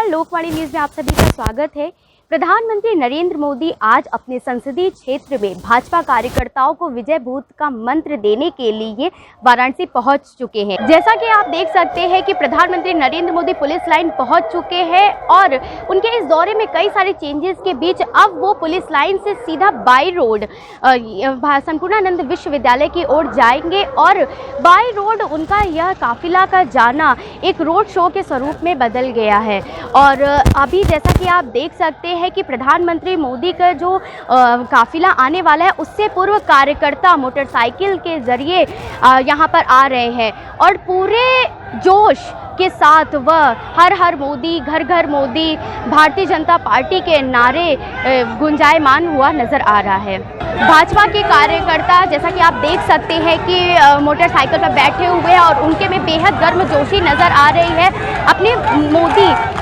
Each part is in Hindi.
नमस्कार, लोकवाणी न्यूज में आप सभी का स्वागत है। प्रधानमंत्री नरेंद्र मोदी आज अपने संसदीय क्षेत्र में भाजपा कार्यकर्ताओं को विजय दूत का मंत्र देने के लिए वाराणसी पहुंच चुके हैं। जैसा कि आप देख सकते हैं कि प्रधानमंत्री नरेंद्र मोदी पुलिस लाइन पहुंच चुके हैं और उनके इस दौरे में कई सारे चेंजेस के बीच अब वो पुलिस लाइन से सीधा बाई रोड संपूर्णानंद विश्वविद्यालय की ओर जाएंगे और बाई रोड उनका यह काफिला का जाना एक रोड शो के स्वरूप में बदल गया है। और अभी जैसा कि आप देख सकते हैं कि प्रधानमंत्री मोदी का जो काफिला आने वाला है उससे पूर्व कार्यकर्ता मोटरसाइकिल के जरिए यहाँ पर आ रहे हैं और पूरे जोश के साथ वह हर हर मोदी, घर घर मोदी, भारतीय जनता पार्टी के नारे गुंजायमान हुआ नजर आ रहा है। भाजपा के कार्यकर्ता जैसा कि आप देख सकते हैं कि मोटरसाइकिल पर बैठे हुए हैं और उनके में बेहद गर्मजोशी नजर आ रही है।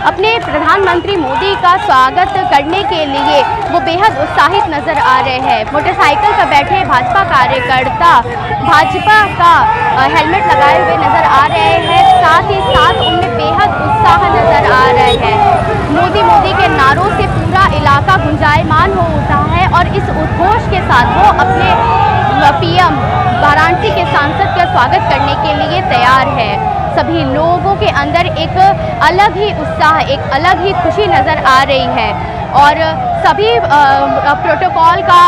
अपने प्रधानमंत्री मोदी का स्वागत करने के लिए वो बेहद उत्साहित नजर आ रहे हैं। मोटरसाइकिल पर बैठे भाजपा कार्यकर्ता भाजपा का हेलमेट लगाए हुए नजर आ रहे हैं, साथ ही साथ उनमें बेहद उत्साह नजर आ रहे हैं। मोदी मोदी के नारों से पूरा इलाका गुंजायमान हो उठा है और इस उद्घोष के साथ वो अपने पीएम वाराणसी के सांसद का स्वागत करने के लिए तैयार है। सभी लोगों के अंदर एक अलग ही उत्साह, एक अलग ही खुशी नजर आ रही है और सभी प्रोटोकॉल का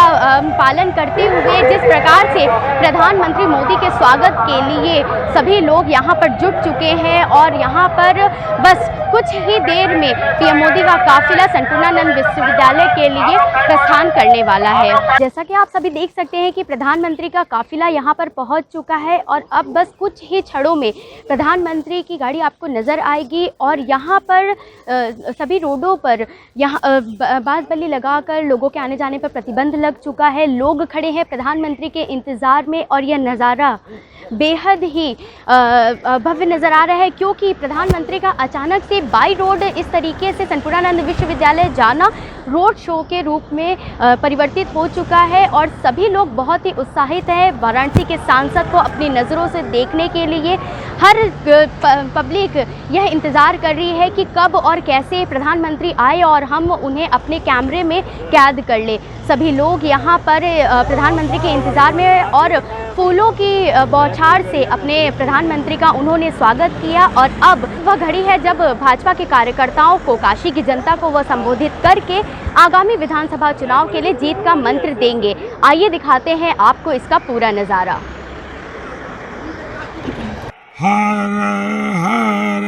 पालन करते हुए जिस प्रकार से प्रधानमंत्री मोदी के स्वागत के लिए सभी लोग यहाँ पर जुट चुके हैं और यहाँ पर बस कुछ ही देर में पीएम मोदी का काफिला संपूर्णानंद विश्वविद्यालय के लिए प्रस्थान करने वाला है। जैसा कि आप सभी देख सकते हैं कि प्रधानमंत्री का काफिला यहाँ पर पहुँच चुका है और अब बस कुछ ही क्षणों में प्रधानमंत्री की गाड़ी आपको नज़र आएगी और यहाँ पर सभी रोडों पर यहाँ बांस-बल्ली लगाकर लोगों के आने जाने पर प्रतिबंध लग चुका है। लोग खड़े हैं प्रधानमंत्री के इंतज़ार में और यह नज़ारा बेहद ही भव्य नज़र आ रहा है क्योंकि प्रधानमंत्री का अचानक से बाई रोड इस तरीके से संपूर्णानंद विश्वविद्यालय जाना रोड शो के रूप में परिवर्तित हो चुका है और सभी लोग बहुत ही उत्साहित हैं वाराणसी के सांसद को अपनी नज़रों से देखने के लिए। हर पब्लिक यह इंतज़ार कर रही है कि कब और कैसे प्रधानमंत्री आए और हम उन्हें अपने कैमरे में कैद कर ले। सभी लोग यहाँ पर प्रधानमंत्री के इंतज़ार में और फूलों की बौछार से अपने प्रधानमंत्री का उन्होंने स्वागत किया और अब वह घड़ी है जब भाजपा के कार्यकर्ताओं को, काशी की जनता को वह संबोधित करके आगामी विधानसभा चुनाव के लिए जीत का मंत्र देंगे। आइए दिखाते हैं आपको इसका पूरा नज़ारा। हर हर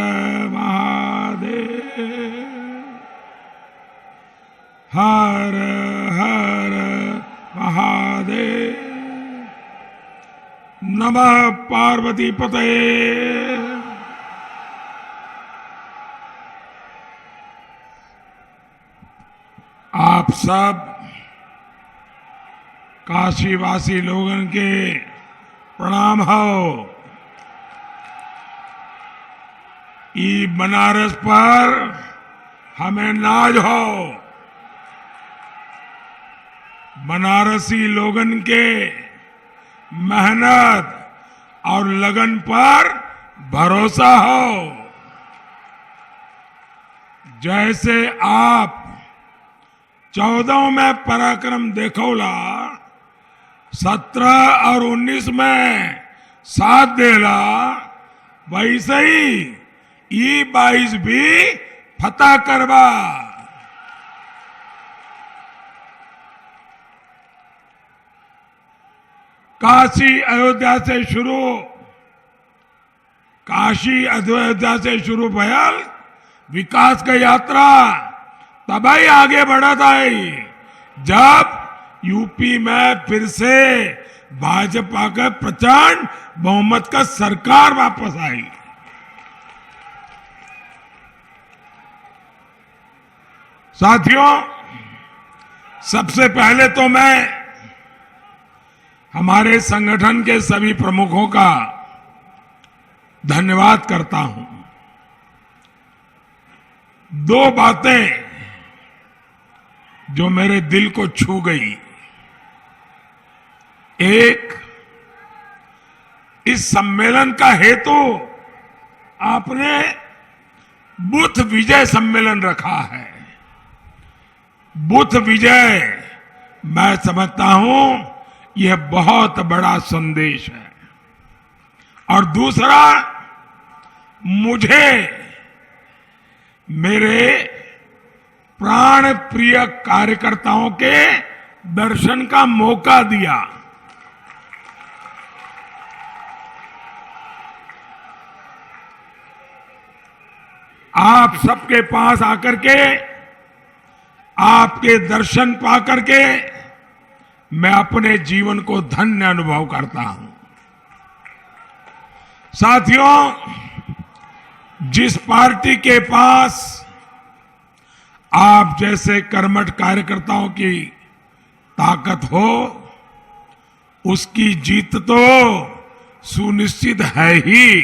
महादेव, हर हर महादेव, नमः पार्वती पते। आप सब काशीवासी लोगों के प्रणाम हो। ई बनारस पर हमें नाज हो। बनारसी लोगन के मेहनत और लगन पर भरोसा हो। जैसे आप 14 में पराक्रम देखौला, 17 और 19 में साथ देला, वैसे ही E22 भी फतह करवा। काशी अयोध्या से शुरू भयल विकास का यात्रा तभी आगे बढ़त आई जब यूपी में फिर से भाजपा का प्रचंड बहुमत का सरकार वापस आई। साथियों, सबसे पहले तो मैं हमारे संगठन के सभी प्रमुखों का धन्यवाद करता हूं। दो बातें जो मेरे दिल को छू गई। एक, इस सम्मेलन का हेतु आपने बूथ विजय सम्मेलन रखा है। बूथ विजय मैं समझता हूं यह बहुत बड़ा संदेश है। और दूसरा, मुझे मेरे प्राण प्रिय कार्यकर्ताओं के दर्शन का मौका दिया। आप सबके पास आकर के, आपके दर्शन पाकर के मैं अपने जीवन को धन्य अनुभव करता हूं। साथियों, जिस पार्टी के पास आप जैसे कर्मठ कार्यकर्ताओं की ताकत हो, उसकी जीत तो सुनिश्चित है ही।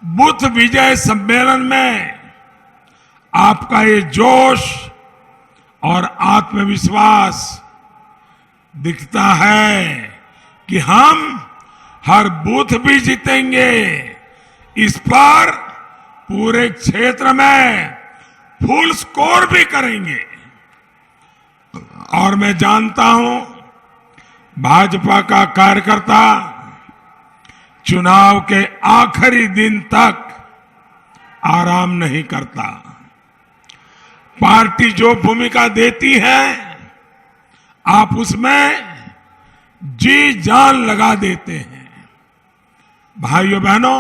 बूथ विजय सम्मेलन में आपका ये जोश और आत्मविश्वास दिखता है कि हम हर बूथ भी जीतेंगे। इस पर पूरे क्षेत्र में फुल स्कोर भी करेंगे। और मैं जानता हूं भाजपा का कार्यकर्ता चुनाव के आखिरी दिन तक आराम नहीं करता। पार्टी जो भूमिका देती है आप उसमें जी जान लगा देते हैं। भाइयों बहनों,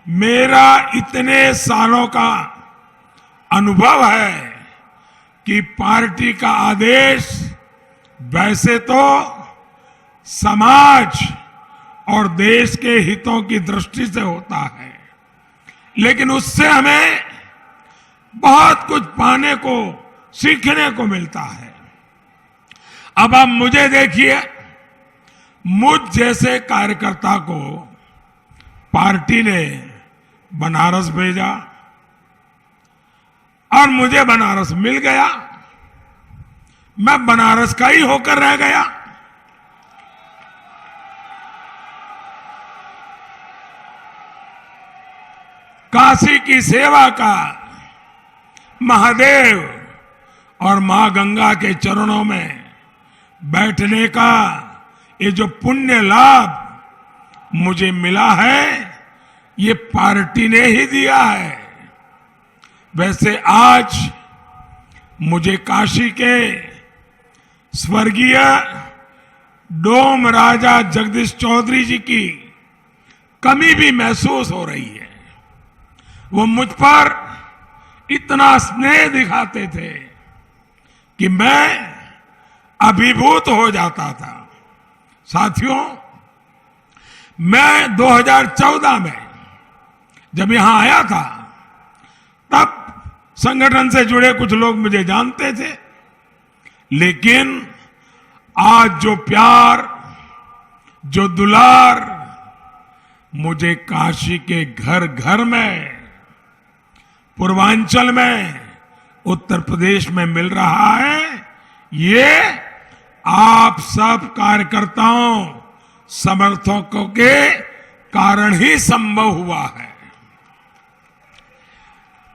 मेरा इतने सालों का अनुभव है कि पार्टी का आदेश वैसे तो समाज और देश के हितों की दृष्टि से होता है, लेकिन उससे हमें बहुत कुछ पाने को, सीखने को मिलता है। अब आप मुझे देखिए, मुझ जैसे कार्यकर्ता को पार्टी ने बनारस भेजा और मुझे बनारस मिल गया। मैं बनारस का ही होकर रह गया। काशी की सेवा का, महादेव और मां गंगा के चरणों में बैठने का ये जो पुण्य लाभ मुझे मिला है, ये पार्टी ने ही दिया है। वैसे आज मुझे काशी के स्वर्गीय डोम राजा जगदीश चौधरी जी की कमी भी महसूस हो रही है। वो मुझ पर इतना स्नेह दिखाते थे कि मैं अभिभूत हो जाता था। साथियों, मैं 2014 में जब यहां आया था, तब संगठन से जुड़े कुछ लोग मुझे जानते थे, लेकिन आज जो प्यार, जो दुलार मुझे काशी के घर घर में, पूर्वांचल में, उत्तर प्रदेश में मिल रहा है, ये आप सब कार्यकर्ताओं, समर्थकों के कारण ही संभव हुआ है।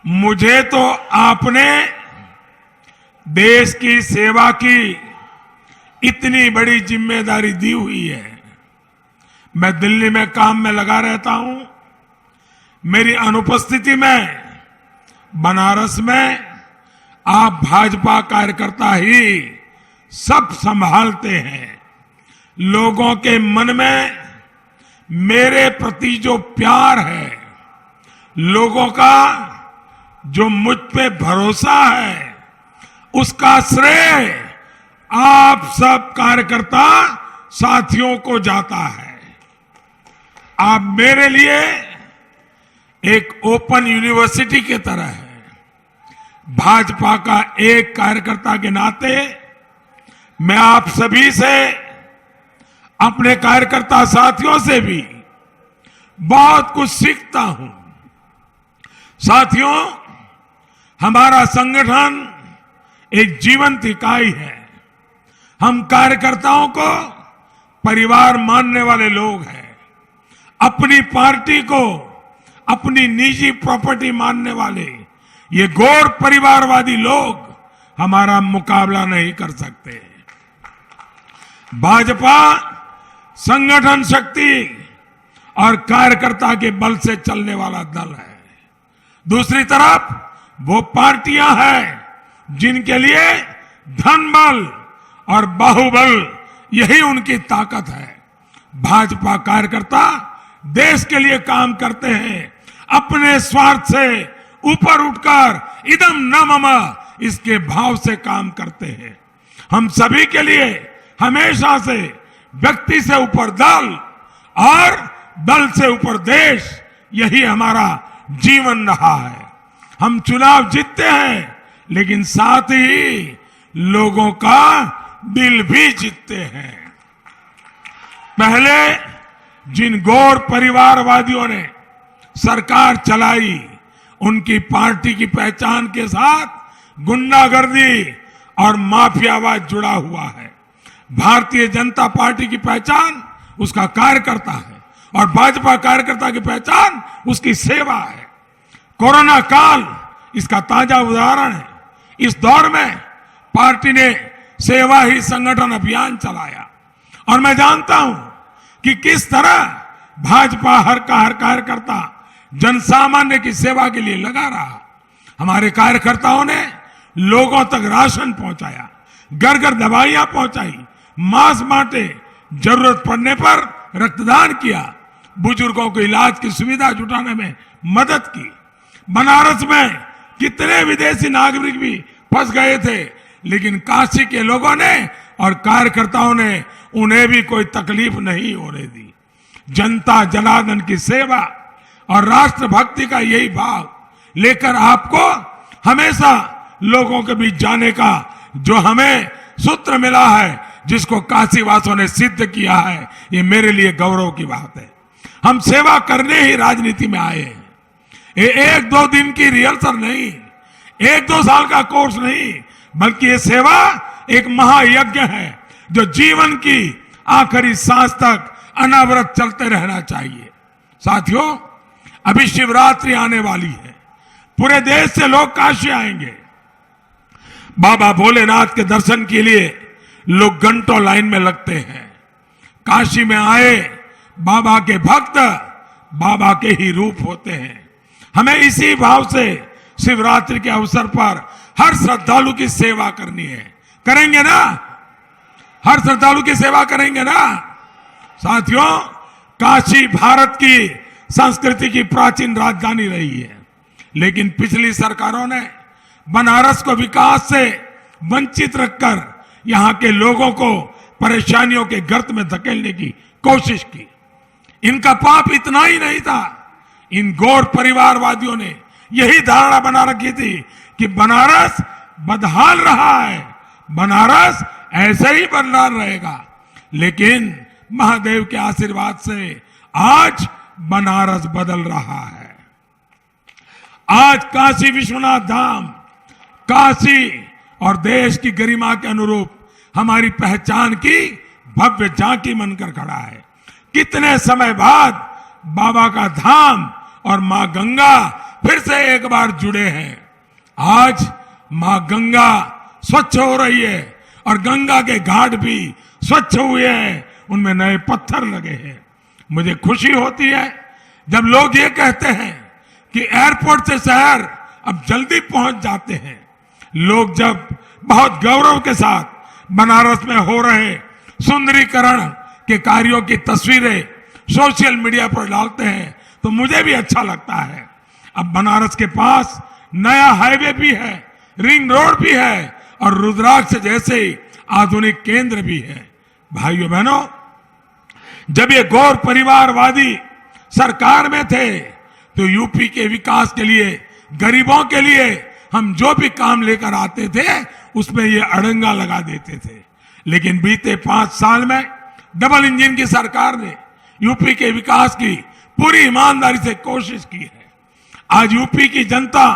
मुझे तो आपने देश की सेवा की इतनी बड़ी जिम्मेदारी दी हुई है। मैं दिल्ली में काम में लगा रहता हूं। मेरी अनुपस्थिति में बनारस में आप भाजपा कार्यकर्ता ही सब संभालते हैं। लोगों के मन में मेरे प्रति जो प्यार है, लोगों का जो मुझ पे भरोसा है, उसका श्रेय आप सब कार्यकर्ता साथियों को जाता है। आप मेरे लिए एक ओपन यूनिवर्सिटी की तरह है। भाजपा का एक कार्यकर्ता के नाते मैं आप सभी से, अपने कार्यकर्ता साथियों से भी बहुत कुछ सीखता हूं। साथियों, हमारा संगठन एक जीवंत इकाई है। हम कार्यकर्ताओं को परिवार मानने वाले लोग हैं। अपनी पार्टी को अपनी निजी प्रॉपर्टी मानने वाले ये गौर परिवारवादी लोग हमारा मुकाबला नहीं कर सकते। भाजपा संगठन शक्ति और कार्यकर्ता के बल से चलने वाला दल है। दूसरी तरफ वो पार्टियां हैं जिनके लिए धन बल और बाहुबल यही उनकी ताकत है। भाजपा कार्यकर्ता देश के लिए काम करते हैं, अपने स्वार्थ से ऊपर उठकर इदम न मम इसके भाव से काम करते हैं। हम सभी के लिए हमेशा से व्यक्ति से ऊपर दल और दल से ऊपर देश यही हमारा जीवन रहा है। हम चुनाव जीतते हैं लेकिन साथ ही लोगों का दिल भी जीतते हैं। पहले जिन गौर परिवारवादियों ने सरकार चलाई उनकी पार्टी की पहचान के साथ गुंडागर्दी और माफियावाद जुड़ा हुआ है। भारतीय जनता पार्टी की पहचान उसका कार्यकर्ता है और भाजपा कार्यकर्ता की पहचान उसकी सेवा है। कोरोना काल इसका ताजा उदाहरण है। इस दौर में पार्टी ने सेवा ही संगठन अभियान चलाया और मैं जानता हूं कि किस तरह भाजपा हर कार्यकर्ता जनसामान्य की सेवा के लिए लगा रहा। हमारे कार्यकर्ताओं ने लोगों तक राशन पहुंचाया, घर घर दवाइयां पहुंचाई, मास्क बांटे, जरूरत पड़ने पर रक्तदान किया, बुजुर्गों को इलाज की सुविधा जुटाने में मदद की। बनारस में कितने विदेशी नागरिक भी फंस गए थे लेकिन काशी के लोगों ने और कार्यकर्ताओं ने उन्हें भी कोई तकलीफ नहीं होने दी। जनता जनार्दन की सेवा और राष्ट्रभक्ति का यही भाव लेकर आपको हमेशा लोगों के बीच जाने का जो हमें सूत्र मिला है, जिसको काशीवासियों ने सिद्ध किया है, ये मेरे लिए गौरव की बात है। हम सेवा करने ही राजनीति में आए हैं। ये एक दो दिन की रिहर्सल नहीं, एक दो साल का कोर्स नहीं, बल्कि ये सेवा एक महायज्ञ है जो जीवन की आखिरी सांस तक अनावरत चलते रहना चाहिए। साथियों, अभी शिवरात्रि आने वाली है। पूरे देश से लोग काशी आएंगे। बाबा भोलेनाथ के दर्शन के लिए लोग घंटों लाइन में लगते हैं। काशी में आए बाबा के भक्त बाबा के ही रूप होते हैं। हमें इसी भाव से शिवरात्रि के अवसर पर हर श्रद्धालु की सेवा करनी है। करेंगे ना? हर श्रद्धालु की सेवा करेंगे ना? साथियों, काशी भारत की संस्कृति की प्राचीन राजधानी रही है, लेकिन पिछली सरकारों ने बनारस को विकास से वंचित रखकर यहां के लोगों को परेशानियों के गर्त में धकेलने की कोशिश की। इनका पाप इतना ही नहीं था, इन गौर परिवारवादियों ने यही धारणा बना रखी थी कि बनारस बदहाल रहा है, बनारस ऐसे ही बदहाल रहेगा। लेकिन महादेव के आशीर्वाद से आज बनारस बदल रहा है। आज काशी विश्वनाथ धाम काशी और देश की गरिमा के अनुरूप हमारी पहचान की भव्य झांकी बनकर खड़ा है। कितने समय बाद बाबा का धाम और मां गंगा फिर से एक बार जुड़े हैं। आज मां गंगा स्वच्छ हो रही है और गंगा के घाट भी स्वच्छ हुए हैं, उनमें नए पत्थर लगे हैं। मुझे खुशी होती है जब लोग ये कहते हैं कि एयरपोर्ट से शहर अब जल्दी पहुंच जाते हैं। लोग जब बहुत गौरव के साथ बनारस में हो रहे सुंदरीकरण के कार्यों की तस्वीरें सोशल मीडिया पर डालते हैं तो मुझे भी अच्छा लगता है। अब बनारस के पास नया हाईवे भी है, रिंग रोड भी है और रुद्राक्ष जैसे आधुनिक केंद्र भी है। भाइयों बहनों, जब ये गौर परिवारवादी सरकार में थे तो यूपी के विकास के लिए, गरीबों के लिए हम जो भी काम लेकर आते थे उसमें ये अड़ंगा लगा देते थे। लेकिन बीते 5 साल में डबल इंजन की सरकार ने यूपी के विकास की पूरी ईमानदारी से कोशिश की है। आज यूपी की जनता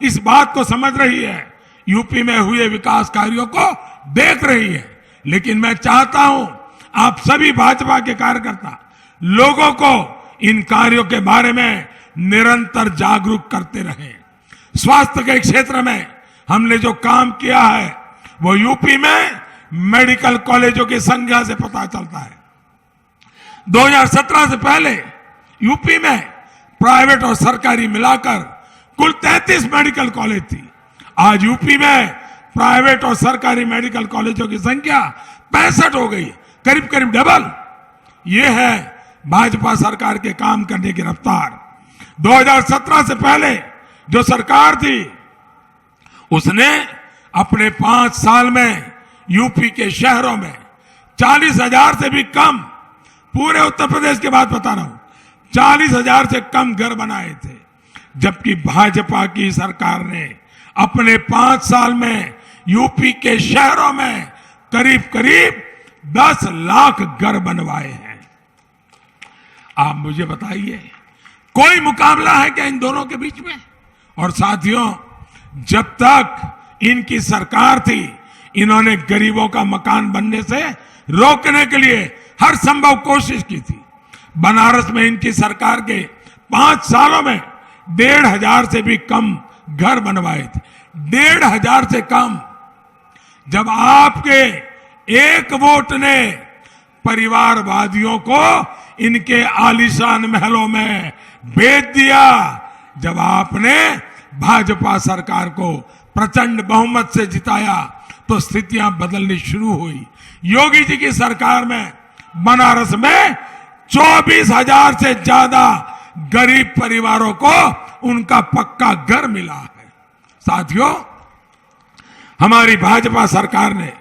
इस बात को समझ रही है, यूपी में हुए विकास कार्यों को देख रही है। लेकिन मैं चाहता हूं आप सभी भाजपा के कार्यकर्ता लोगों को इन कार्यों के बारे में निरंतर जागरूक करते रहे। स्वास्थ्य के क्षेत्र में हमने जो काम किया है वो यूपी में मेडिकल कॉलेजों की संख्या से पता चलता है। 2017 से पहले यूपी में प्राइवेट और सरकारी मिलाकर कुल 33 मेडिकल कॉलेज थी। आज यूपी में प्राइवेट और सरकारी मेडिकल कॉलेजों की संख्या 65 हो गई, करीब करीब डबल। ये है भाजपा सरकार के काम करने की रफ्तार। 2017 से पहले जो सरकार थी उसने अपने 5 साल में यूपी के शहरों में 40,000 से भी कम, पूरे उत्तर प्रदेश की बात बता रहा हूं, 40,000 से कम घर बनाए थे। जबकि भाजपा की सरकार ने अपने 5 साल में यूपी के शहरों में करीब करीब 10 लाख घर बनवाए हैं। आप मुझे बताइए, कोई मुकाबला है क्या इन दोनों के बीच में? और साथियों, जब तक इनकी सरकार थी इन्होंने गरीबों का मकान बनने से रोकने के लिए हर संभव कोशिश की थी। बनारस में इनकी सरकार के 5 सालों में 1,500 से भी कम घर बनवाए थे, 1,500 से कम। जब आपके एक वोट ने परिवारवादियों को इनके आलीशान महलों में भेज दिया, जब आपने भाजपा सरकार को प्रचंड बहुमत से जिताया तो स्थितियां बदलनी शुरू हुई। योगी जी की सरकार में बनारस में 24,000 से ज्यादा गरीब परिवारों को उनका पक्का घर मिला है। साथियों, हमारी भाजपा सरकार ने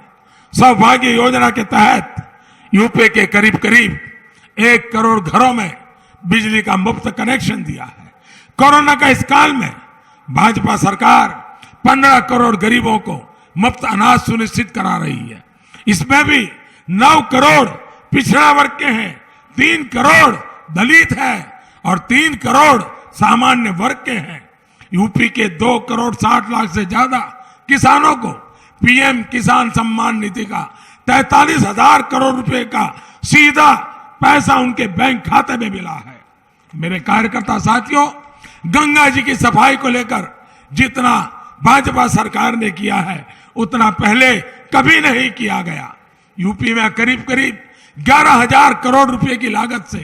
सौभाग्य योजना के तहत यूपी के करीब करीब 1 करोड़ घरों में बिजली का मुफ्त कनेक्शन दिया है। कोरोना का इस काल में भाजपा सरकार 15 करोड़ गरीबों को मुफ्त अनाज सुनिश्चित करा रही है। इसमें भी 9 करोड़ पिछड़ा वर्ग के हैं, 3 करोड़ दलित हैं और 3 करोड़ सामान्य वर्ग के हैं। यूपी के 2 करोड़ 60 लाख से ज्यादा किसानों को पीएम किसान सम्मान निधि का 43,000 करोड़ रुपए का सीधा पैसा उनके बैंक खाते में मिला है। मेरे कार्यकर्ता साथियों, गंगा जी की सफाई को लेकर जितना भाजपा सरकार ने किया है उतना पहले कभी नहीं किया गया। यूपी में करीब करीब 11,000 करोड़ रुपए की लागत से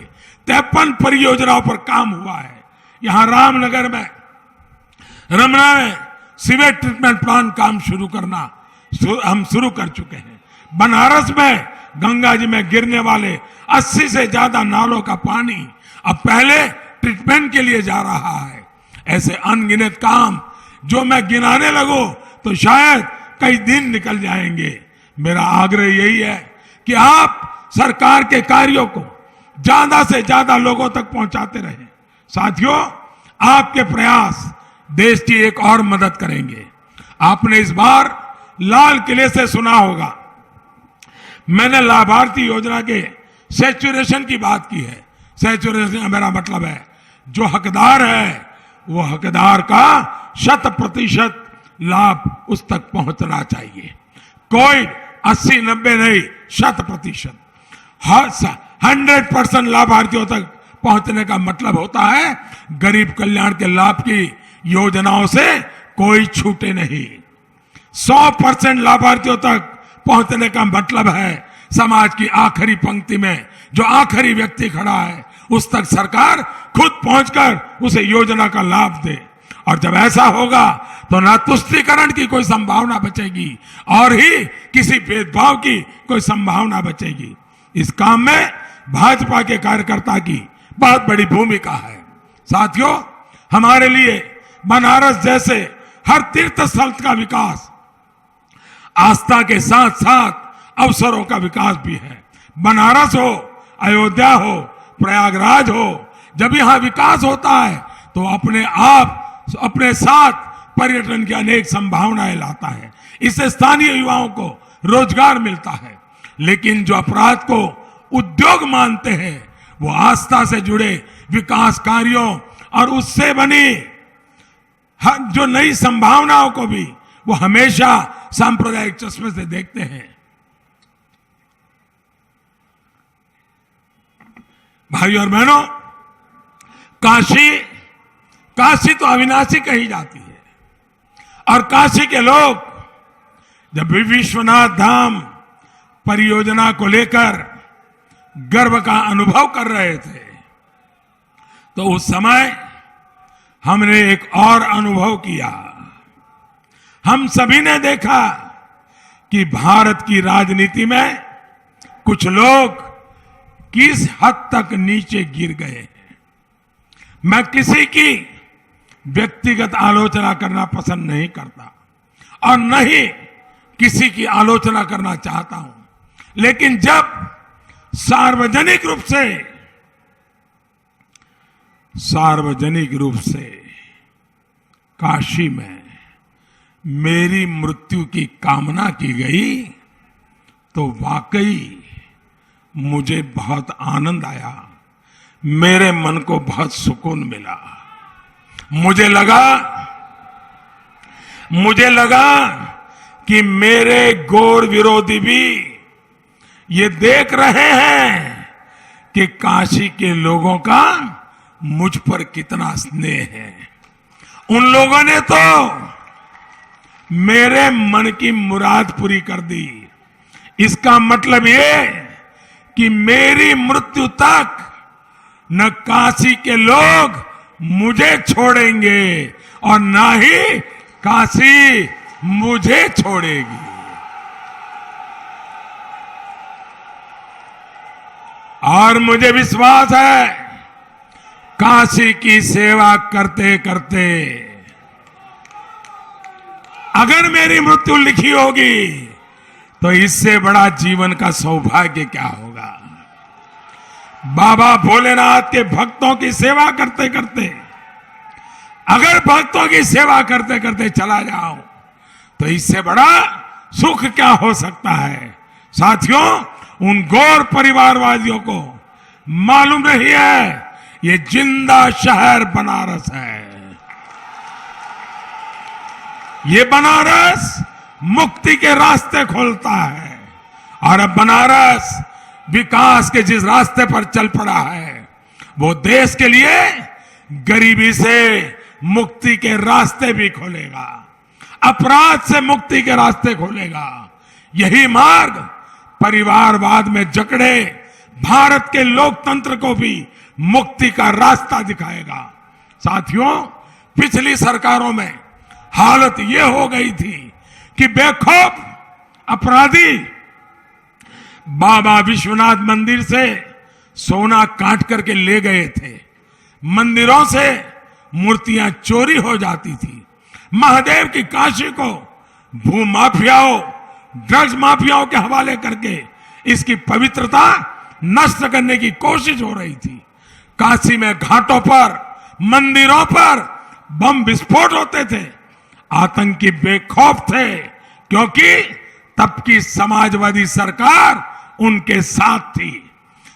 53 परियोजनाओं पर काम हुआ है। यहां रामनगर में, रमना में सीवेज ट्रीटमेंट प्लांट काम शुरू करना हम शुरू कर चुके हैं। बनारस में गंगा जी में गिरने वाले 80 से ज्यादा नालों का पानी अब पहले ट्रीटमेंट के लिए जा रहा है। ऐसे अनगिनत काम जो मैं गिनाने लगूं तो शायद कई दिन निकल जाएंगे। मेरा आग्रह यही है कि आप सरकार के कार्यों को ज्यादा से ज्यादा लोगों तक पहुंचाते रहें। साथियों, आपके प्रयास देश की एक और मदद करेंगे। आपने इस बार लाल किले से सुना होगा, मैंने लाभार्थी योजना के सैचुरेशन की बात की है। सैचुरेशन का मेरा मतलब है जो हकदार है वो हकदार का 100% लाभ उस तक पहुंचना चाहिए। कोई 80-90 नहीं, 100%। 100% लाभार्थियों तक पहुंचने का मतलब होता है गरीब कल्याण के लाभ की योजनाओं से कोई छूटे नहीं। 100% लाभार्थियों तक पहुंचने का मतलब है समाज की आखिरी पंक्ति में जो आखिरी व्यक्ति खड़ा है उस तक सरकार खुद पहुंचकर उसे योजना का लाभ दे। और जब ऐसा होगा तो ना तुष्टीकरण की कोई संभावना बचेगी और ही किसी भेदभाव की कोई संभावना बचेगी। इस काम में भाजपा के कार्यकर्ता की बहुत बड़ी भूमिका है। साथियों, हमारे लिए बनारस जैसे हर तीर्थ स्थल का विकास आस्था के साथ साथ अवसरों का विकास भी है। बनारस हो, अयोध्या हो, प्रयागराज हो, जब यहां विकास होता है तो अपने आप अपने साथ पर्यटन की अनेक संभावनाएं लाता है। इससे स्थानीय युवाओं को रोजगार मिलता है। लेकिन जो अपराध को उद्योग मानते हैं वो आस्था से जुड़े विकास कार्यों और उससे बनी जो नई संभावनाओं को भी वो हमेशा सांप्रदायिक चश्मे से देखते हैं। भाइयों और बहनों, काशी काशी तो अविनाशी कही जाती है, और काशी के लोग जब भी विश्वनाथ धाम परियोजना को लेकर गर्व का अनुभव कर रहे थे, तो उस समय हमने एक और अनुभव किया। हम सभी ने देखा कि भारत की राजनीति में कुछ लोग किस हद तक नीचे गिर गए हैं। मैं किसी की व्यक्तिगत आलोचना करना पसंद नहीं करता और न ही किसी की आलोचना करना चाहता हूं, लेकिन जब सार्वजनिक रूप से काशी में मेरी मृत्यु की कामना की गई, तो वाकई मुझे बहुत आनंद आया, मेरे मन को बहुत सुकून मिला। मुझे लगा कि मेरे घोर विरोधी भी ये देख रहे हैं कि काशी के लोगों का मुझ पर कितना स्नेह है। उन लोगों ने तो मेरे मन की मुराद पूरी कर दी। इसका मतलब ये कि मेरी मृत्यु तक न काशी के लोग मुझे छोड़ेंगे और ना ही काशी मुझे छोड़ेगी। और मुझे विश्वास है, काशी की सेवा करते करते अगर मेरी मृत्यु लिखी होगी, तो इससे बड़ा जीवन का सौभाग्य क्या होगा। बाबा भोलेनाथ के भक्तों की सेवा करते करते, अगर भक्तों की सेवा करते करते चला जाओ, तो इससे बड़ा सुख क्या हो सकता है। साथियों, उन गौर परिवारवादियों को मालूम नहीं है, ये जिंदा शहर बनारस है। ये बनारस मुक्ति के रास्ते खोलता है, और अब बनारस विकास के जिस रास्ते पर चल पड़ा है, वो देश के लिए गरीबी से मुक्ति के रास्ते भी खोलेगा, अपराध से मुक्ति के रास्ते खोलेगा। यही मार्ग परिवारवाद में जकड़े भारत के लोकतंत्र को भी मुक्ति का रास्ता दिखाएगा। साथियों, पिछली सरकारों में हालत ये हो गई थी कि बेखौफ अपराधी बाबा विश्वनाथ मंदिर से सोना काट करके ले गए थे, मंदिरों से मूर्तियां चोरी हो जाती थी, महादेव की काशी को भूमाफियाओं, ड्रग्स माफियाओं के हवाले करके इसकी पवित्रता नष्ट करने की कोशिश हो रही थी। काशी में घाटों पर, मंदिरों पर बम विस्फोट होते थे। आतंकी बेखौफ थे, क्योंकि तब की समाजवादी सरकार उनके साथ थी।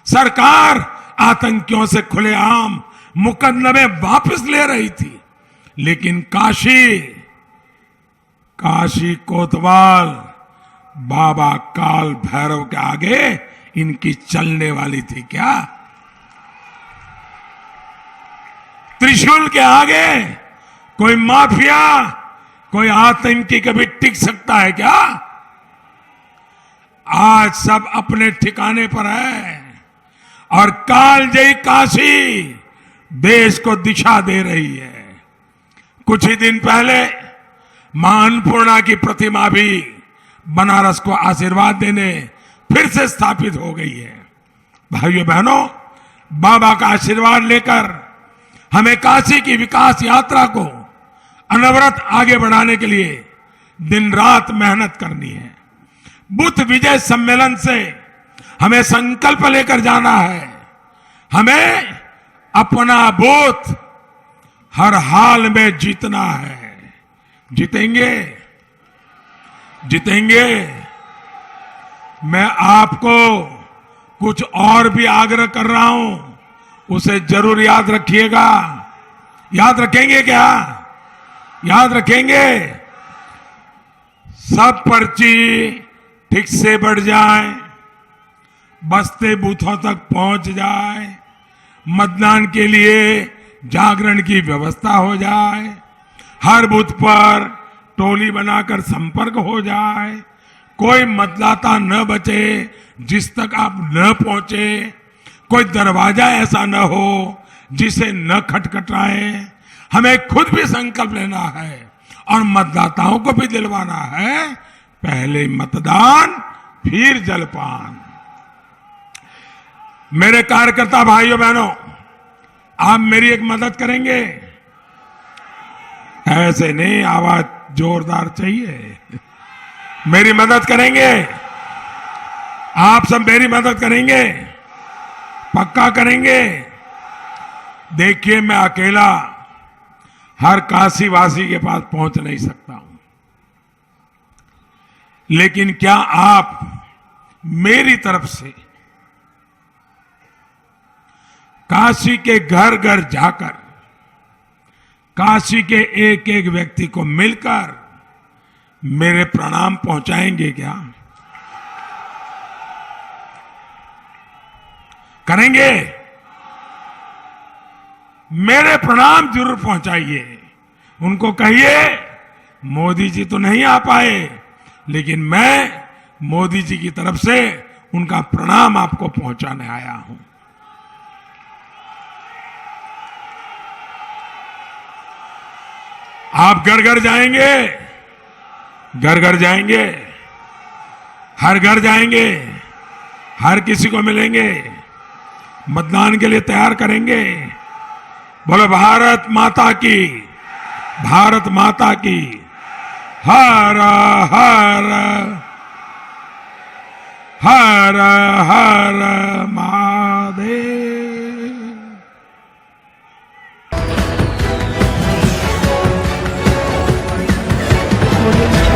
सरकार आतंकियों से खुलेआम मुकदमे वापस ले रही थी, लेकिन काशी कोतवाल बाबा काल भैरव के आगे इनकी चलने वाली थी क्या? त्रिशूल के आगे कोई माफिया, कोई आतंकी कभी टिक सकता है क्या? आज सब अपने ठिकाने पर है, और कालजयी काशी देश को दिशा दे रही है। कुछ ही दिन पहले मां अन्नपूर्णा की प्रतिमा भी बनारस को आशीर्वाद देने फिर से स्थापित हो गई है। भाइयों बहनों, बाबा का आशीर्वाद लेकर हमें काशी की विकास यात्रा को अनवरत आगे बढ़ाने के लिए दिन रात मेहनत करनी है। बुद्ध विजय सम्मेलन से हमें संकल्प लेकर जाना है, हमें अपना बूथ हर हाल में जीतना है। जीतेंगे, जीतेंगे। मैं आपको कुछ और भी आग्रह कर रहा हूं, उसे जरूर याद रखिएगा। याद रखेंगे क्या? याद रखेंगे? सब पर्ची ठीक से बढ़ जाए, बस्ते बूथों तक पहुंच जाए, मतदान के लिए जागरण की व्यवस्था हो जाए, हर बूथ पर टोली बनाकर संपर्क हो जाए, कोई मतदाता न बचे जिस तक आप न पहुंचे, कोई दरवाजा ऐसा न हो जिसे न खटखटाए। हमें खुद भी संकल्प लेना है और मतदाताओं को भी दिलवाना है, पहले मतदान फिर जलपान। मेरे कार्यकर्ता भाइयों बहनों, आप मेरी एक मदद करेंगे? ऐसे नहीं, आवाज जोरदार चाहिए। मेरी मदद करेंगे? आप सब मेरी मदद करेंगे? पक्का करेंगे? देखिए, मैं अकेला हर काशीवासी के पास पहुंच नहीं सकता हूं, लेकिन क्या आप मेरी तरफ से काशी के घर घर जाकर काशी के एक एक व्यक्ति को मिलकर मेरे प्रणाम पहुंचाएंगे क्या? करेंगे? मेरे प्रणाम जरूर पहुंचाइए। उनको कहिए मोदी जी तो नहीं आ पाए, लेकिन मैं मोदी जी की तरफ से उनका प्रणाम आपको पहुंचाने आया हूं। आप घर घर जाएंगे, घर घर जाएंगे, हर घर जाएंगे, हर किसी को मिलेंगे, मतदान के लिए तैयार करेंगे। बोलो भारत माता की, भारत माता की। हर हर हर हर महादेव। Audio